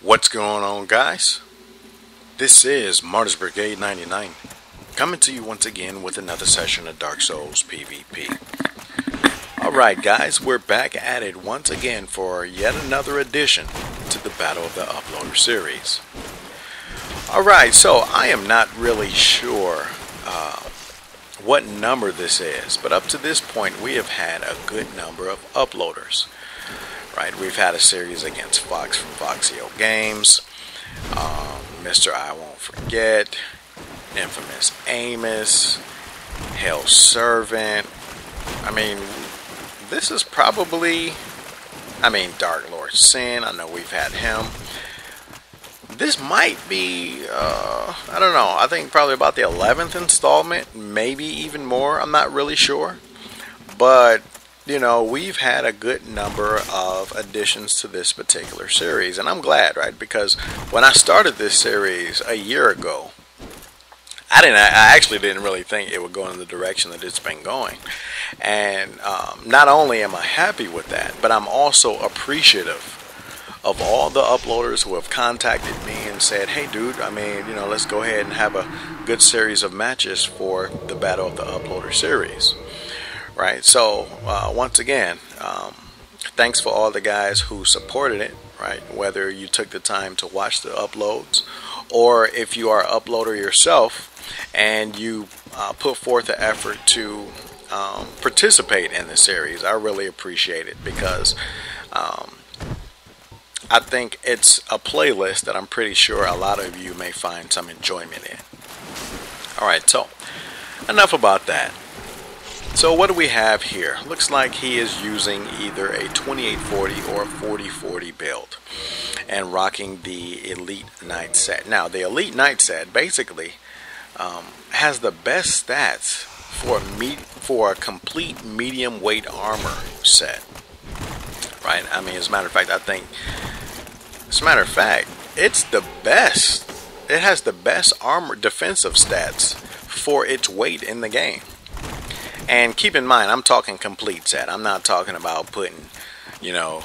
What's going on, guys? This is Martyrs Brigade 99 coming to you once again with another session of Dark Souls PvP. Alright guys, we're back at it once again for yet another edition to the Battle of the Uploader series. Alright, so I am not really sure what number this is, but up to this point we have had a good number of uploaders. Right, we've had a series against Fox from Foxio Games, Mr. I Won't Forget, Infamous Amos, Hell Servant. I mean, this is probably, Dark Lord Sin. I know we've had him. This might be, I don't know, I think probably about the 11th installment, maybe even more. I'm not really sure. But you know, we've had a good number of additions to this particular series, and I'm glad, right? Because when I started this series a year ago, I actually didn't really think it would go in the direction that it's been going. And not only am I happy with that, but I'm also appreciative of all the uploaders who have contacted me and said, hey dude, let's go ahead and have a good series of matches for the Battle of the Uploader series. Right, so once again, thanks for all the guys who supported it, right? Whether you took the time to watch the uploads, or if you are an uploader yourself and you put forth the effort to participate in the series, I really appreciate it because I think it's a playlist that I'm pretty sure a lot of you may find some enjoyment in. Alright, so enough about that. So what do we have here? Looks like he is using either a 2840 or a 4040 build and rocking the Elite Knight set. Now the Elite Knight set basically has the best stats for a complete medium weight armor set. Right? As a matter of fact, it's the best. It has the best armor defensive stats for its weight in the game. And keep in mind, I'm talking complete set. I'm not talking about putting, a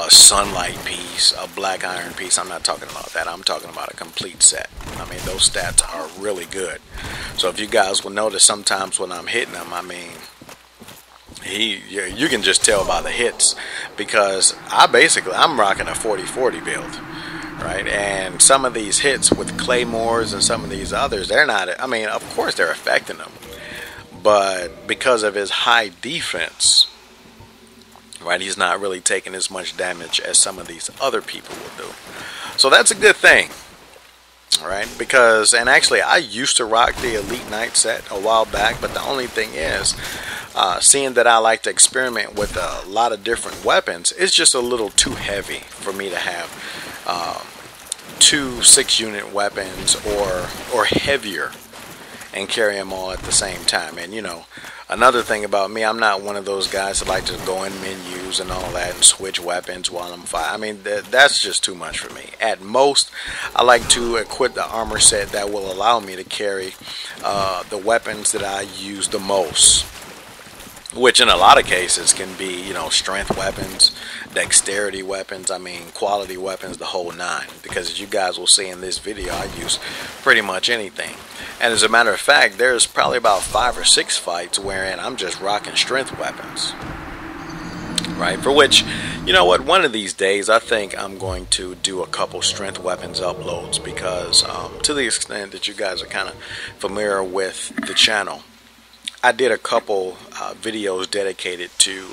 sunlight piece, a black iron piece. I'm not talking about that. I'm talking about a complete set. Those stats are really good. So if you guys will notice, sometimes when I'm hitting them, you can just tell by the hits, because I'm rocking a 40-40 build. Right, and some of these hits with claymores and some of these others, they're not, of course they're affecting them, but because of his high defense, right, he's not really taking as much damage as some of these other people will do. So that's a good thing, right? Because, and actually I used to rock the Elite Knight set a while back, but the only thing is, seeing that I like to experiment with a lot of different weapons, it's just a little too heavy for me to have two 6-unit weapons or heavier and carry them all at the same time. And another thing about me, I'm not one of those guys that like to go in menus and all that and switch weapons while I'm fighting. That's just too much for me. At most, I like to equip the armor set that will allow me to carry the weapons that I use the most, which in a lot of cases can be, strength weapons, dexterity weapons, quality weapons, the whole nine. Because as you guys will see in this video, I use pretty much anything. And as a matter of fact, there's probably about 5 or 6 fights wherein I'm just rocking strength weapons. Right? For which, you know what, one of these days I think I'm going to do a couple strength weapons uploads, because to the extent that you guys are kind of familiar with the channel, I did a couple videos dedicated to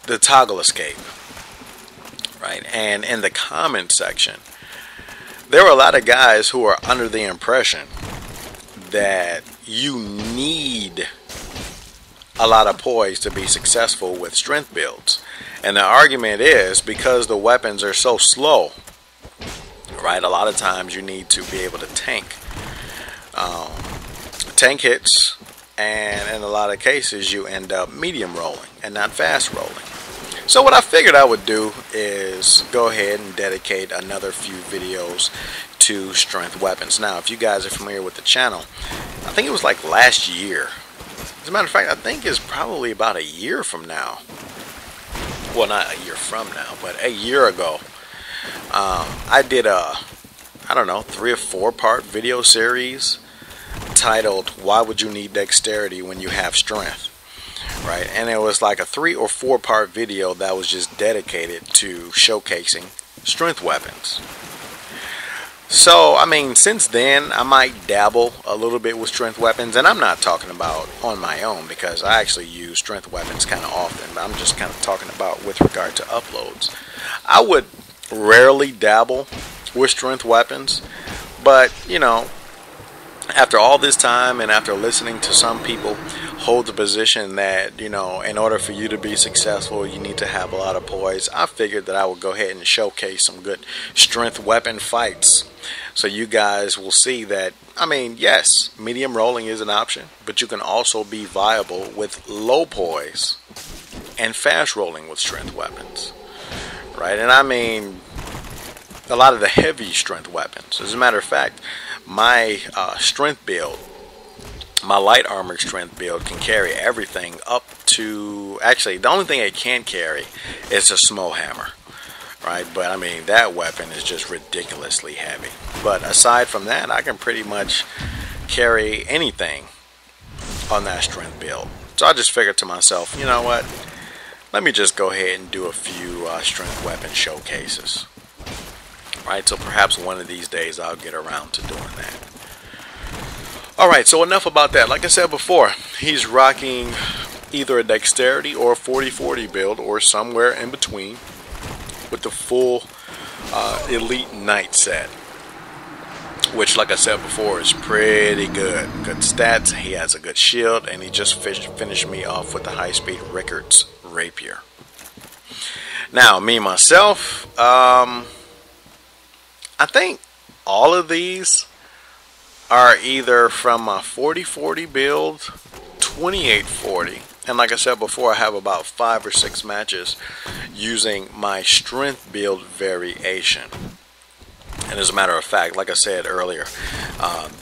the toggle escape, right? And in the comment section, there were a lot of guys who are under the impression that you need a lot of poise to be successful with strength builds. And the argument is because the weapons are so slow, right? A lot of times you need to be able to tank hits, and in a lot of cases you end up medium rolling and not fast rolling. So what I figured I would do is go ahead and dedicate another few videos to strength weapons. Now, if you guys are familiar with the channel, I think it was like last year. As a matter of fact, I think it's probably about a year from now. well, not a year from now, but a year ago, I did a, I don't know, 3 or 4 part video series titled "Why Would You Need Dexterity When You Have Strength?" Right, and it was like a 3 or 4 part video that was just dedicated to showcasing strength weapons. So, I mean, since then, I might dabble a little bit with strength weapons, and I'm not talking about on my own because I actually use strength weapons kind of often, but I'm just kind of talking about with regard to uploads. I would rarely dabble with strength weapons, but, you know, after all this time and after listening to some people hold the position that, you know, in order for you to be successful, you need to have a lot of poise, I figured that I would go ahead and showcase some good strength weapon fights. So you guys will see that, I mean, yes, medium rolling is an option, but you can also be viable with low poise and fast rolling with strength weapons. Right? And I mean, a lot of the heavy strength weapons. As a matter of fact, my strength build, my light armor strength build can carry everything up to, actually the only thing it can carry is a small hammer, right? But I mean, that weapon is just ridiculously heavy. But aside from that, I can pretty much carry anything on that strength build. So I just figured to myself, you know what, let me just go ahead and do a few strength weapon showcases. Right, so perhaps one of these days I'll get around to doing that. Alright, so enough about that. Like I said before, he's rocking either a dexterity or a 40-40 build or somewhere in between with the full elite knight set, which, like I said before, is pretty good. Good stats, he has a good shield, and he just finished me off with the high-speed Rickards rapier. Now, me myself, I think all of these are either from a 40-40 build, 28-40, and like I said before, I have about 5 or 6 matches using my strength build variation. And as a matter of fact, like I said earlier,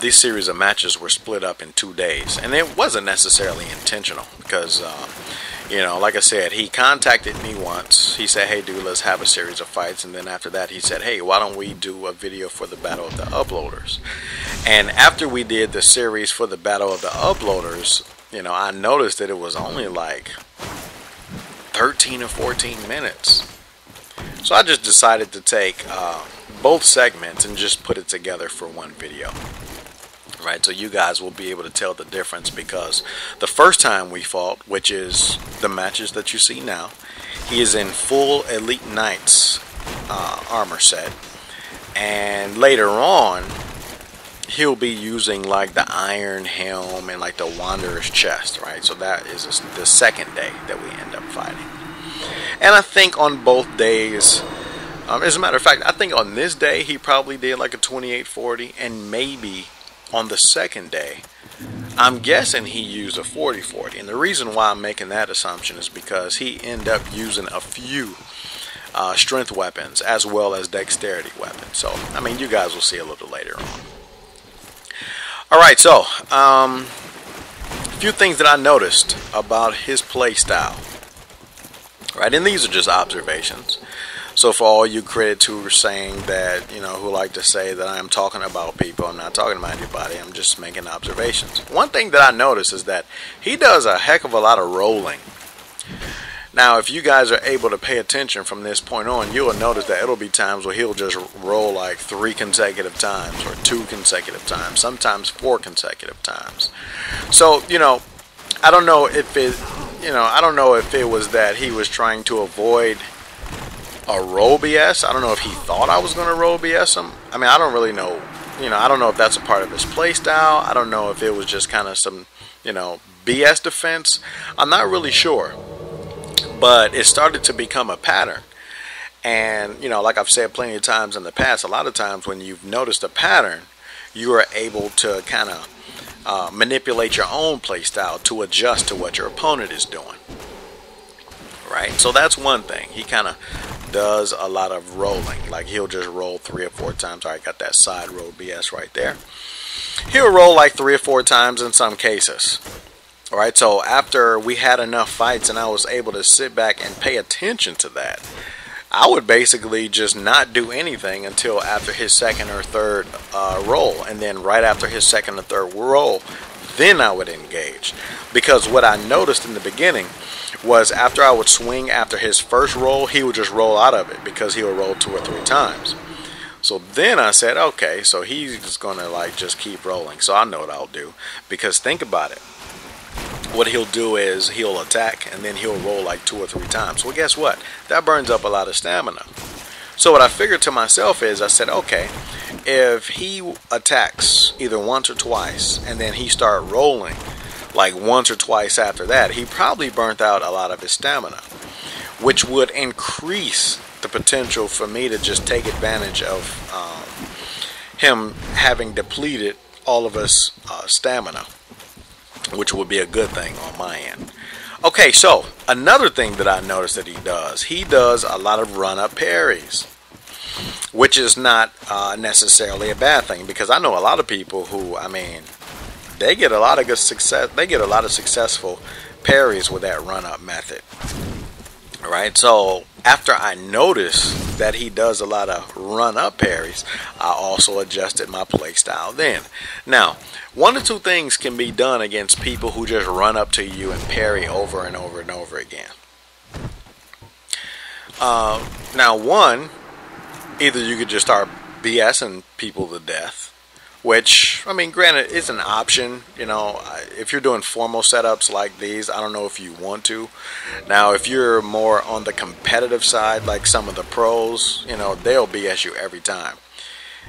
this series of matches were split up in 2 days, and it wasn't necessarily intentional because you know, like I said, he contacted me once. He said, hey dude, let's have a series of fights. And then after that he said, hey, why don't we do a video for the Battle of the Uploaders? And after we did the series for the Battle of the Uploaders, you know, I noticed that it was only like 13 or 14 minutes. So I just decided to take both segments and just put it together for one video. Right, so you guys will be able to tell the difference because the first time we fought, which is the matches that you see now, he is in full Elite Knights armor set, and later on he'll be using like the iron helm and like the Wanderer's chest, right? So that is the second day that we end up fighting. And I think on both days, as a matter of fact, I think on this day he probably did like a 28-40, and maybe on the second day, I'm guessing he used a 40-40. And the reason why I'm making that assumption is because he ended up using a few strength weapons as well as dexterity weapons. So, I mean, you guys will see a little later on. Alright, so, a few things that I noticed about his play style. Right, and these are just observations. So for all you critics who are saying that, you know, who like to say that I'm talking about people, I'm not talking about anybody, I'm just making observations. One thing that I notice is that he does a heck of a lot of rolling. Now, if you guys are able to pay attention from this point on, you'll notice that it'll be times where he'll just roll like 3 consecutive times or 2 consecutive times, sometimes 4 consecutive times. So, you know, I don't know if it was that he was trying to avoid a roll BS. I don't know if he thought I was going to roll BS him. I mean, I don't really know. You know, I don't know if that's a part of his play style. I don't know if it was just kind of some, you know, BS defense. I'm not really sure. But it started to become a pattern. And, you know, like I've said plenty of times in the past, a lot of times when you've noticed a pattern, you are able to kind of manipulate your own play style to adjust to what your opponent is doing. Right? So that's one thing. He kind of does a lot of rolling. Like he'll just roll 3 or 4 times. Alright, got that side roll BS right there. He'll roll like 3 or 4 times in some cases. Alright, so after we had enough fights and I was able to sit back and pay attention to that, I would basically just not do anything until after his second or third roll. And then right after his second or third roll, then I would engage. Because what I noticed in the beginning was after I would swing after his first roll, he would just roll out of it because he would roll 2 or 3 times. So then I said, okay, so he's just going to like just keep rolling. So I know what I'll do. Because think about it. What he'll do is he'll attack and then he'll roll like 2 or 3 times. Well, guess what? That burns up a lot of stamina. So what I figured to myself is I said, okay, if he attacks either once or twice and then he start rolling like once or twice after that, he probably burnt out a lot of his stamina, which would increase the potential for me to just take advantage of him having depleted all of his stamina, which would be a good thing on my end. Okay, so another thing that I noticed that he does a lot of run-up parries, which is not necessarily a bad thing, because I know a lot of people who, I mean, they get a lot of good success. They get a lot of successful parries with that run-up method. All right, so after I noticed that he does a lot of run-up parries, I also adjusted my playstyle then. Now, 1 or 2 things can be done against people who just run up to you and parry over and over and over again. Now, one, either you could just start BSing people to death, which, I mean, granted, it's an option. You know, if you're doing formal setups like these, I don't know if you want to. Now, if you're more on the competitive side, like some of the pros, you know, they'll BS you every time.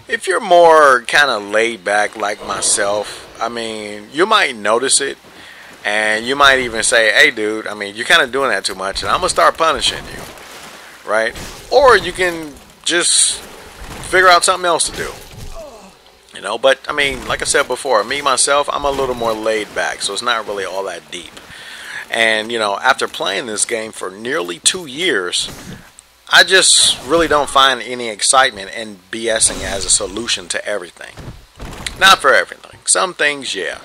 If you're more kind of laid back like myself, I mean, you might notice it, and you might even say, hey, dude, I mean, you're kind of doing that too much, and I'm going to start punishing you, right? Or you can just figure out something else to do. You know, but I mean, like I said before, me myself, I'm a little more laid back, so it's not really all that deep. And you know, after playing this game for nearly 2 years, I just really don't find any excitement in BSing as a solution to everything. Not for everything. Some things, yeah.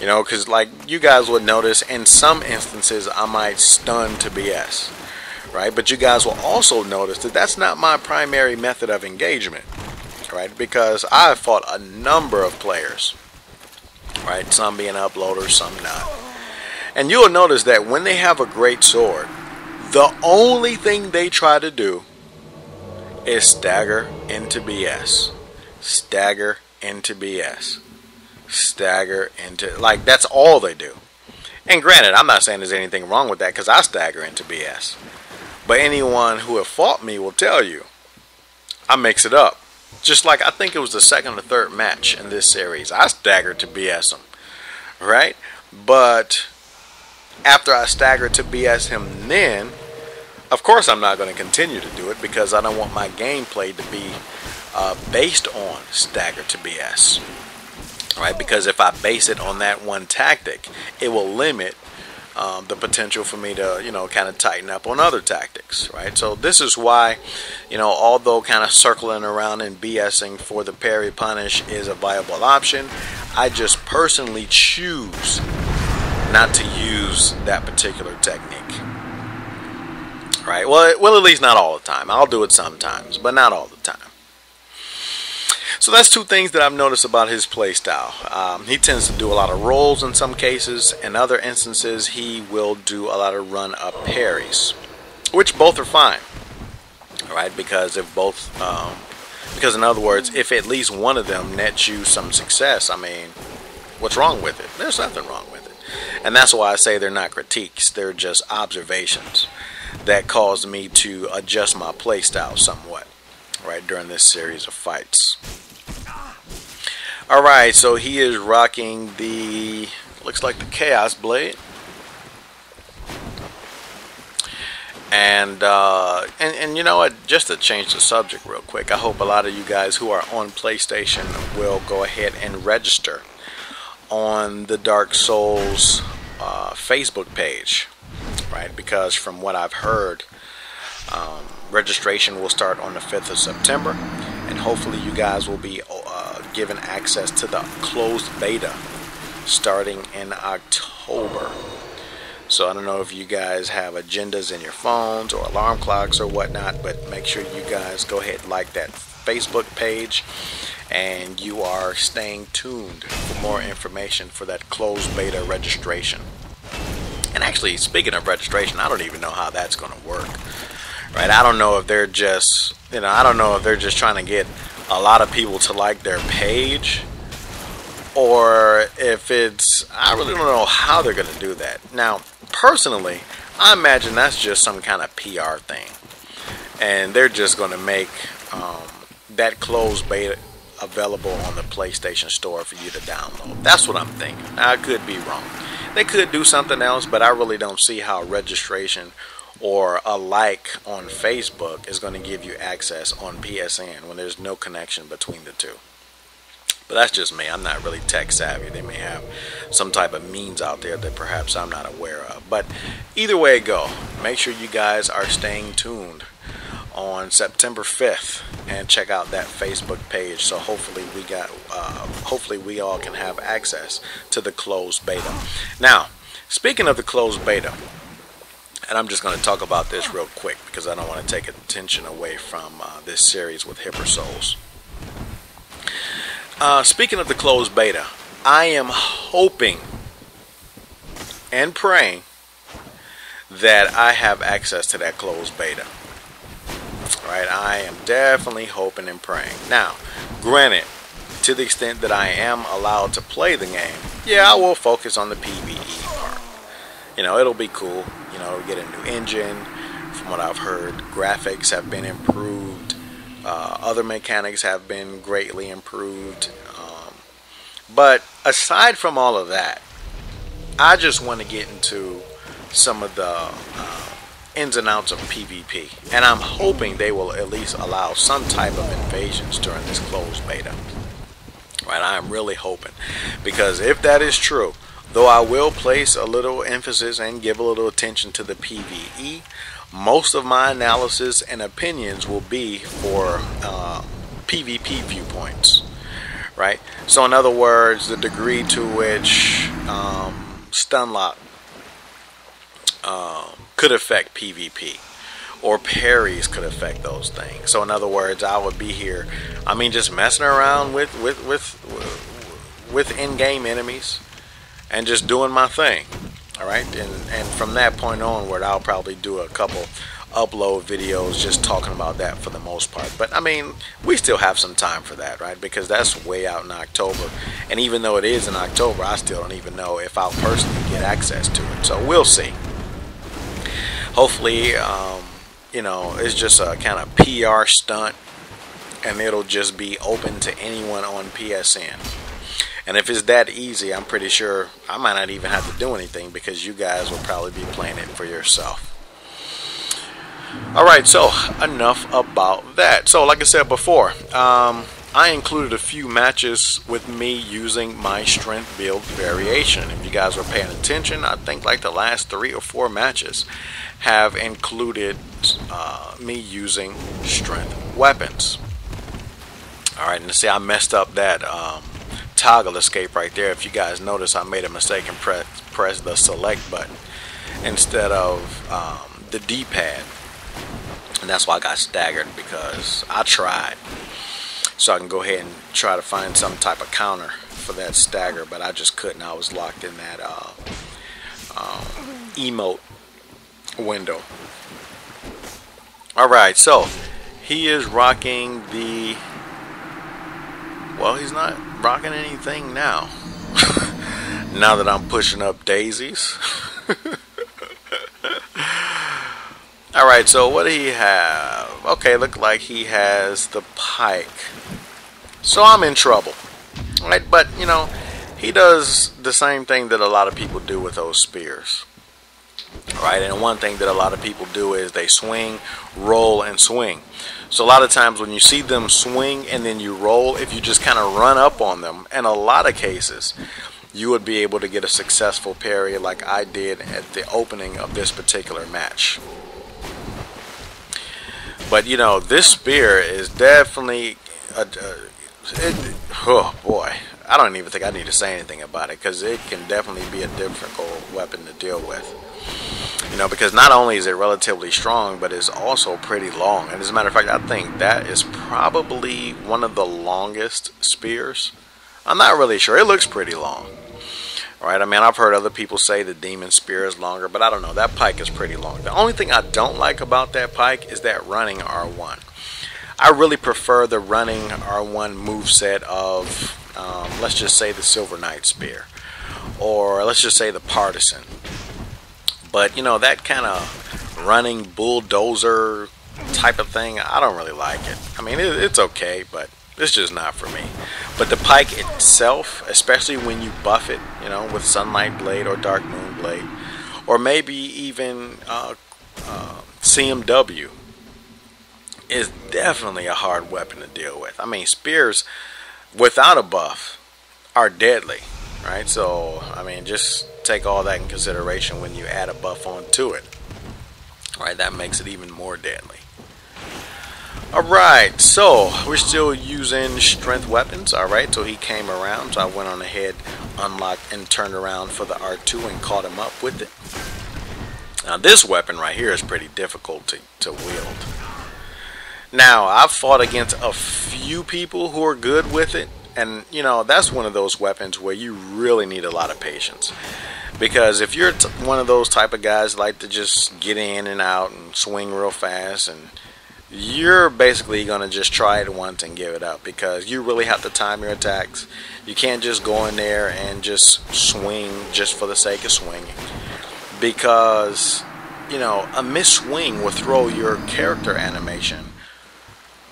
You know, because like you guys would notice, in some instances, I might stun to BS, right? But you guys will also notice that that's not my primary method of engagement. Right, because I've fought a number of players, right, some being uploaders, some not, and you'll notice that when they have a great sword, the only thing they try to do is stagger into BS, stagger into BS, stagger into, like, that's all they do. And granted, I'm not saying there's anything wrong with that, because I stagger into BS, but anyone who have fought me will tell you I mix it up. Just like I think it was the second or third match in this series, I staggered to BS him, right? But after I staggered to BS him then, of course I'm not going to continue to do it, because I don't want my gameplay to be based on stagger to BS, right? Because if I base it on that one tactic, it will limit the potential for me to, you know, kind of tighten up on other tactics, right? So this is why, you know, although kind of circling around and BSing for the parry punish is a viable option, I just personally choose not to use that particular technique, right? Well, at least not all the time. I'll do it sometimes, but not all the time. So that's 2 things that I've noticed about his playstyle. He tends to do a lot of rolls in some cases. In other instances, he will do a lot of run-up parries, which both are fine. All right, because if both, because in other words, if at least one of them nets you some success, I mean, what's wrong with it? There's nothing wrong with it. And that's why I say they're not critiques. They're just observations that caused me to adjust my playstyle somewhat, right, during this series of fights. Alright, so he is rocking the, looks like the Chaos Blade. And you know what, just to change the subject real quick, I hope a lot of you guys who are on PlayStation will go ahead and register on the Dark Souls Facebook page, right? Because from what I've heard, registration will start on the 5th of September, and hopefully you guys will be given access to the closed beta starting in October. So I don't know if you guys have agendas in your phones or alarm clocks or whatnot, but make sure you guys go ahead and like that Facebook page, and you are staying tuned for more information for that closed beta registration. And actually, speaking of registration, I don't even know how that's going to work. Right? I don't know if they're just, I don't know if they're just trying to get a lot of people to like their page, or if it's, I really don't know how they're going to do that. Now, personally, I imagine that's just some kind of PR thing, and they're just going to make that closed beta available on the PlayStation Store for you to download. That's what I'm thinking. Now, I could be wrong. They could do something else, but I really don't see how registration or a like on Facebook is going to give you access on PSN when there's no connection between the two. But that's just me. I'm not really tech savvy. They may have some type of means out there that perhaps I'm not aware of. But either way it go, make sure you guys are staying tuned on September 5th and check out that Facebook page. So hopefully we all can have access to the closed beta. Now, speaking of the closed beta, and I'm just going to talk about this real quick because I don't want to take attention away from this series with Hipper Souls. Speaking of the closed beta, I am hoping and praying that I have access to that closed beta. Right? I am definitely hoping and praying. Now, granted, to the extent that I am allowed to play the game, yeah, I will focus on the PvE part. It'll be cool. Get a new engine. From what I've heard, graphics have been improved. Other mechanics have been greatly improved. But aside from all of that, I just want to get into some of the ins and outs of PvP. And I'm hoping they will at least allow some type of invasions during this closed beta. Right? I'm really hoping. Because if that is true, though I will place a little emphasis and give a little attention to the PvE, most of my analysis and opinions will be for PvP viewpoints. Right? So in other words, the degree to which stunlock could affect PvP, or parries could affect those things. So in other words, I would be here, just messing around with in-game enemies and just doing my thing. All right, and from that point onward, I'll probably do a couple upload videos just talking about that for the most part. But we still have some time for that, right? Because that's way out in October, and even though it is in October, I still don't even know if I'll personally get access to it. So we'll see. Hopefully, it's just a kind of PR stunt, and it'll just be open to anyone on PSN. And if it's that easy, I'm pretty sure I might not even have to do anything, because you guys will probably be playing it for yourself. Alright, so enough about that. So like I said before, I included a few matches with me using my strength build variation. If you guys were paying attention, I think like the last 3 or 4 matches have included me using strength weapons. Alright, and see, I messed up that toggle escape right there. If you guys notice, I made a mistake and press the select button instead of the D-pad, and that's why I got staggered, because I tried. So I can go ahead and try to find some type of counter for that stagger, but I just couldn't. I was locked in that emote window. Alright, so he is rocking the, well, he's not rocking anything now. Now that I'm pushing up daisies. Alright, so what do he have? Okay, look like he has the pike. So I'm in trouble. Right, but he does the same thing that a lot of people do with those spears. Right, and one thing that a lot of people do is they swing, roll, and swing. So a lot of times when you see them swing and then you roll, if you just kind of run up on them, in a lot of cases, you would be able to get a successful parry like I did at the opening of this particular match. But this spear is definitely oh boy, I don't even think I need to say anything about it, because it can definitely be a difficult weapon to deal with. You know, because not only is it relatively strong, but it's also pretty long. And as a matter of fact, I think that is probably one of the longest spears. I'm not really sure. It looks pretty long. Right? I mean, I've heard other people say the demon spear is longer, but I don't know. That pike is pretty long. The only thing I don't like about that pike is that running R1. I really prefer the running R1 moveset of, let's just say, the Silver Knight spear. Or let's just say the Partisan. But, you know, that kind of running bulldozer type of thing, I don't really like it. I mean, it's okay, but it's just not for me. But the pike itself, especially when you buff it, you know, with Sunlight Blade or Dark Moon Blade, or maybe even CMW, is definitely a hard weapon to deal with. I mean, spears without a buff are deadly, right? So, I mean, just take all that in consideration when you add a buff onto it. Right, that makes it even more deadly. Alright, so we're still using strength weapons. Alright, so he came around, so I went on ahead, unlocked, and turned around for the R2 and caught him up with it. Now this weapon right here is pretty difficult to wield. Now, I've fought against a few people who are good with it, and you know, that's one of those weapons where you really need a lot of patience. Because if you're one of those type of guys like to just get in and out and swing real fast, and you're basically going to just try it once and give it up, because you really have to time your attacks. You can't just go in there and just swing just for the sake of swinging, because, you know, a missed swing will throw your character animation.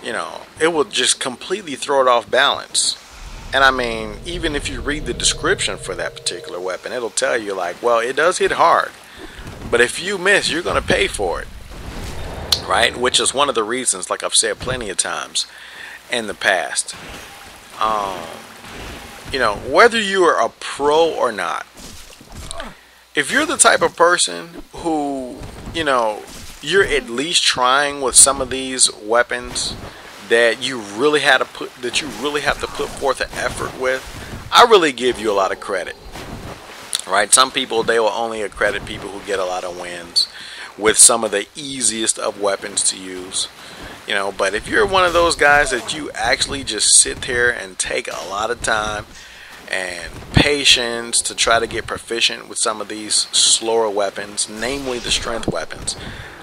You know, it will just completely throw it off balance. And I mean, even if you read the description for that particular weapon, it'll tell you like, well, it does hit hard, but if you miss, you're going to pay for it. Right? Which is one of the reasons, like I've said plenty of times in the past, you know, whether you are a pro or not, if you're the type of person who, you know, you're at least trying with some of these weapons that you really have to put forth an effort with, I really give you a lot of credit. Right? Some people, they will only accredit people who get a lot of wins with some of the easiest of weapons to use. You know, but if you're one of those guys that you actually just sit there and take a lot of time and patience to try to get proficient with some of these slower weapons, namely the strength weapons,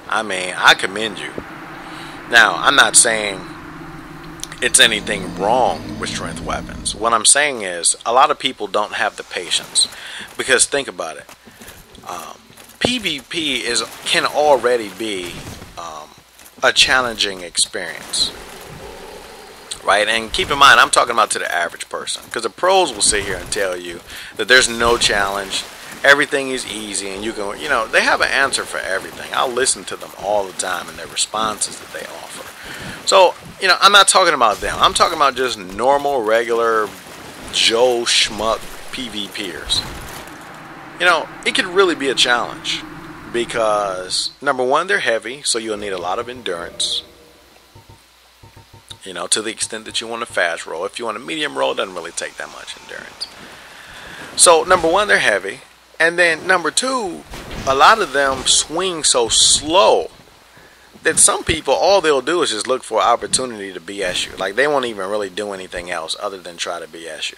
I mean, I commend you. Now, I'm not saying it's anything wrong with strength weapons. What I'm saying is a lot of people don't have the patience, because think about it. PvP can already be a challenging experience, right? And keep in mind, I'm talking about to the average person, because the pros will sit here and tell you that there's no challenge, everything is easy, and you can, you know, they have an answer for everything. I'll listen to them all the time and their responses that they offer. So, you know, I'm not talking about them. I'm talking about just normal, regular Joe Schmuck PvPers. You know, it could really be a challenge, because number one, they're heavy, so you'll need a lot of endurance. You know, to the extent that you want a fast roll. If you want a medium roll, it doesn't really take that much endurance. So number one, they're heavy, and then number two, a lot of them swing so slow that some people, all they'll do is just look for an opportunity to BS you. Like, they won't even really do anything else other than try to BS you.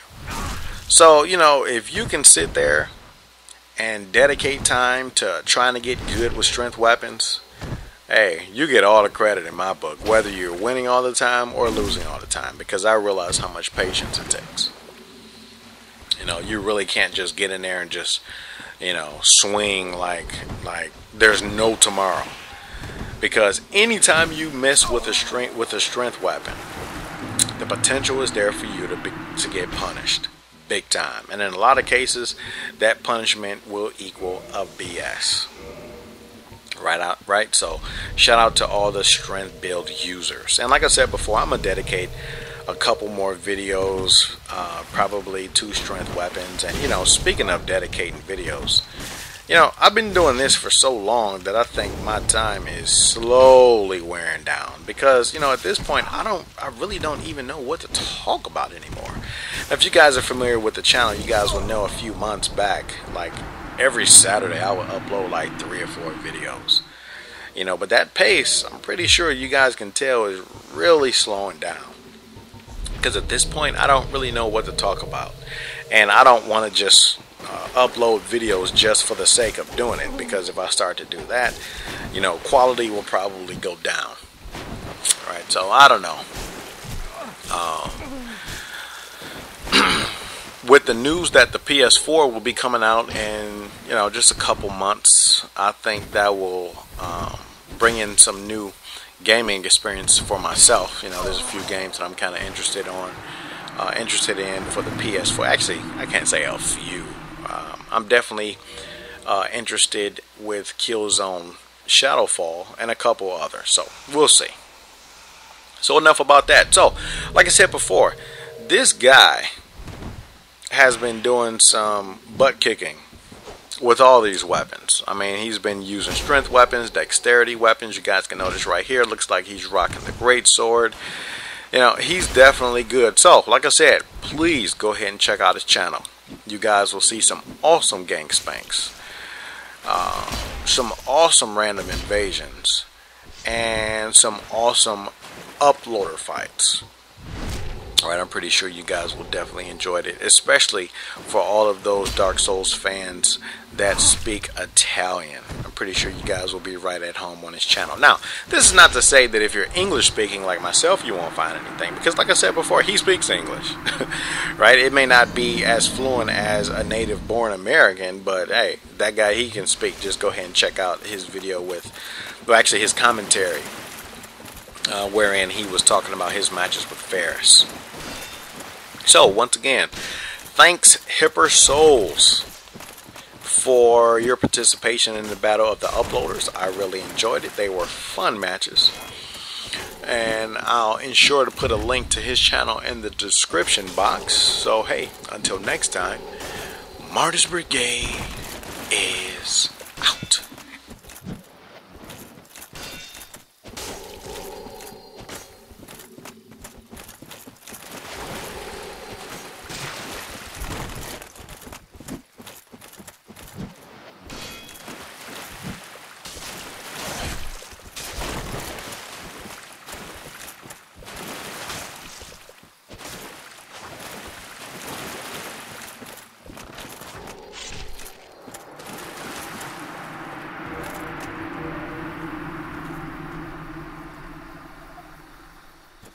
So, you know, if you can sit there and dedicate time to trying to get good with strength weapons, hey, you get all the credit in my book, whether you're winning all the time or losing all the time, because I realize how much patience it takes. You know, you really can't just get in there and just, you know, swing like there's no tomorrow. Because anytime you mess with a strength weapon, the potential is there for you to get punished big time. And in a lot of cases, that punishment will equal a BS. Right? So, shout out to all the strength build users. And like I said before, I'm going to dedicate a couple more videos, probably to strength weapons. And, you know, speaking of dedicating videos, You know, I've been doing this for so long that I think my time is slowly wearing down, because, you know, at this point I really don't even know what to talk about anymore. Now, if you guys are familiar with the channel, you guys will know a few months back, like every Saturday I would upload like 3 or 4 videos. You know, but that pace, I'm pretty sure you guys can tell, is really slowing down, because at this point I don't really know what to talk about, and I don't want to just upload videos just for the sake of doing it, because if I start to do that, you know, quality will probably go down. Alright, so I don't know. With the news that the PS4 will be coming out in, you know, just a couple months, I think that will bring in some new gaming experience for myself. You know, there's a few games that I'm kind of interested in for the PS4. Actually, I can't say a few. I'm definitely interested with Killzone Shadowfall and a couple others, so we'll see. So enough about that. So, like I said before, this guy has been doing some butt kicking with all these weapons. I mean, he's been using strength weapons, dexterity weapons. You guys can notice right here, looks like he's rocking the great sword. You know, he's definitely good. So, like I said, please go ahead and check out his channel. You guys will see some awesome gang spanks, some awesome random invasions, and some awesome uploader fights. Alright, I'm pretty sure you guys will definitely enjoy it, especially for all of those Dark Souls fans that speak Italian. I'm pretty sure you guys will be right at home on his channel. Now, this is not to say that if you're English speaking like myself, you won't find anything, because like I said before, he speaks English. Right? It may not be as fluent as a native born American, but hey, that guy, he can speak. Just go ahead and check out his video with, well, actually his commentary, wherein he was talking about his matches with Ferris. So, once again, thanks Hipper Souls for your participation in the Battle of the Uploaders. I really enjoyed it. They were fun matches. And I'll ensure to put a link to his channel in the description box. So, hey, until next time, Martyrs Brigade is out.